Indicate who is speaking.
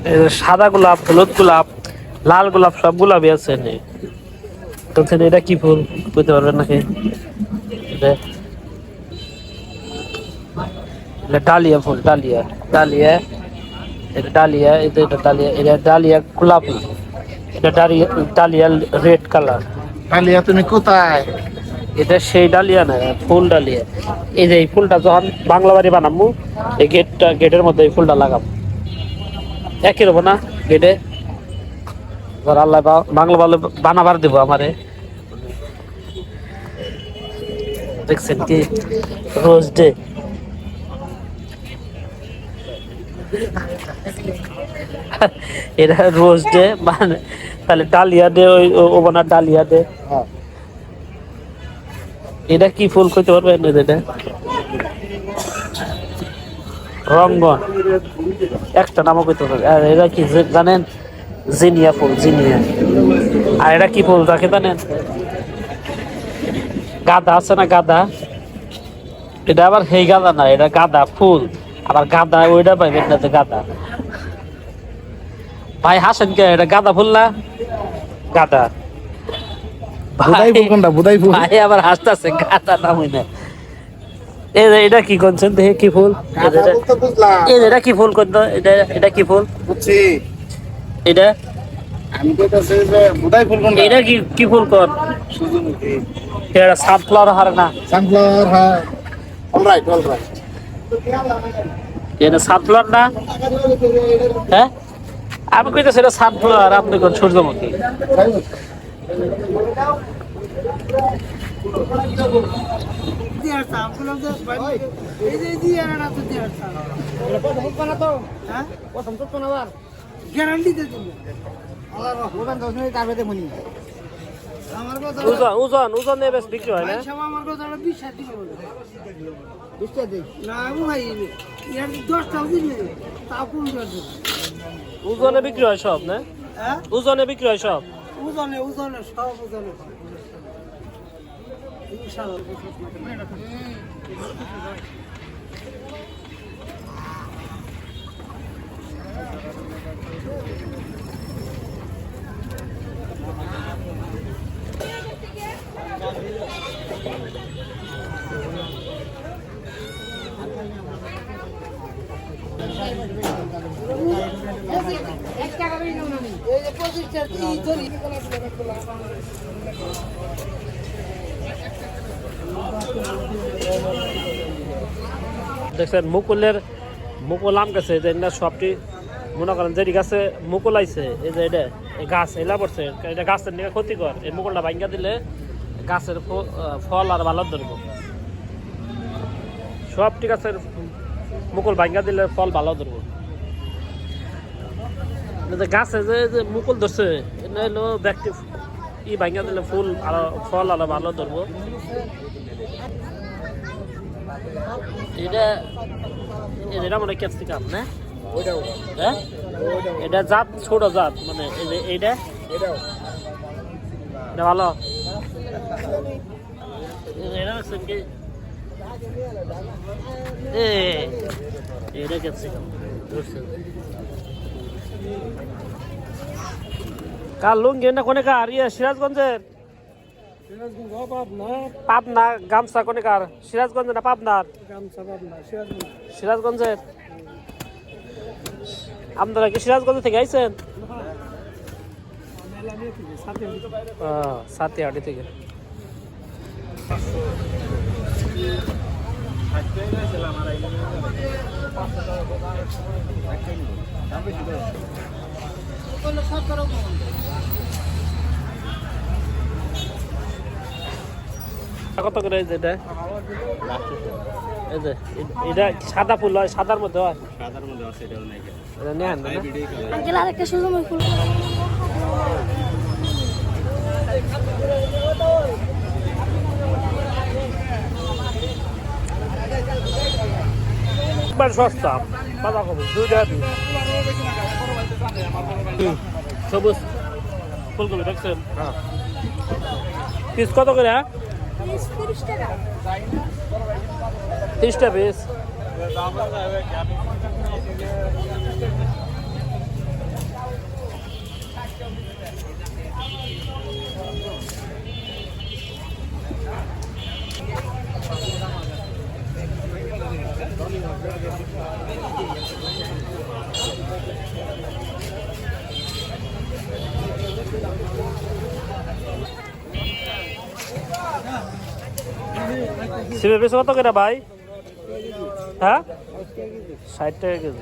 Speaker 1: এই যে সাদা গোলাপ, হলুদ গোলাপ, লাল গোলাপ, সব গোলাপই আছে। এটা কি ফুল বুঝতে পারবেন নাকি? ডালিয়া ফুল, ডালিয়া ডালিয়া, এটা ডালিয়া, এটা ডালিয়া, এটা ডালিয়া গোলাপি, এটা dahlia, dahlia red colour.
Speaker 2: Dahlia তুমি কোথায়?
Speaker 1: এটা সেই ডালিয়া না, ফুল ডালিয়া। এই যে এই ফুলটা যখন বাংলা বাড়ি বানাবো, এই গেটের মধ্যে এই ফুলটা লাগাবো, একই রকম না গেটে। আল্লাহ বাংলা ভালো বানাবার দেবো আমারে। দেখছেন কি রোজ ডে, এটা রোজ ডে মানে তাহলে ডালিয়া ডে, ওই ওনার ডালিয়া ডে। এটা কি ফুল কইতে পারবেন? এটা রঙ্গন, একটা নামও কইতে পারবেন। আর এটা কি জানেন? জিনিয়া ফুল, জিনিয়া। আর এটা কি ফুল রাখে জানেন? গাঁদা আছে না, গাঁদা। এটা আবার সেই গাঁদা না, এটা গাঁদা ফুল। আবার গাঁদা ওইটা পাইবেন না, যে গাঁদা। ভাই হাসেন কে? এটা গাঁদা ফুল না, গাঁদা। ভাই আবার হাসতেছে, গাঁদা নাম হই না। এটা কি করছেন? দেখে কি ফুল? এটা কি ফুল করতো? এটা কি ফুল? এটা এটা কি ফুল কর? এটা সানফ্লাওয়ার হারে না?
Speaker 2: সানফ্লাওয়ার, হ্যাঁ। Alright, alright.
Speaker 1: এটা সানফ্লাওয়ার না? হ্যাঁ, আমি কইতেছি এটা সানফ্লাওয়ার, আপনি কোন সূর্যমুখী। ওজন ওজন বেশ বিক্রি হয় না? ওজনে বিক্রি হয় সব না? ওজনে বিক্রি হয় সব?
Speaker 3: ওজনে ওজনে সব ওজনে।
Speaker 1: দেখছেন মুকুল আম গাছে যে সবটি মনে করেন যে গাছে মুকুল আইছে, এই যে এটা গাছ এলা পড়ছে, এটা গাছের নিয়ে ক্ষতিকর। এই মুকুলটা ভাঙ্গা দিলে গাছের ফল আর ভালো ধরবো। সবটি গাছের মুকুল ভাঙ্গা দিলে ফল ভালো ধরবো। গাছে যে মুকুল ধরছে, এটা হলো ব্যক্তি ই ভাঙ্গা দিলে ফুল আরো ফল আরো ভালো ধরবো। এটা মানে ক্যাপসিকাম না? হ্যাঁ, এটা জাত ছোট জাত, মানে এইটা এটা ভালো। এটা ক্যাপসিকাম কার লুঙ্গি না কোনে কার? সিরাজগঞ্জের পাবনা গামছা কোনে কার? সিরাজগঞ্জের না পাবনার? সিরাজগঞ্জের। আপনারা কি সিরাজগঞ্জ থেকে আইছেন? সাথিহাটি থেকে। কত করে এটা? এই যে এটা সাদা ফুল হয়, সাদার মধ্যে হয়? সাদার মধ্যে আছে, এটাও নাই। এটা নেন না? আঙ্কেল আরেকটা সূর্যমুখী ফুল। একবার সস্তা, বাঁধাকপি 2 টাকা পিস। সবুজ ফুলকপি দেখছেন? পিস কত করে? 30 টাকা। 30 টাকা পিস। সিমের বেশি কত করে ভাই? হ্যাঁ, 60 টাকা কেজি।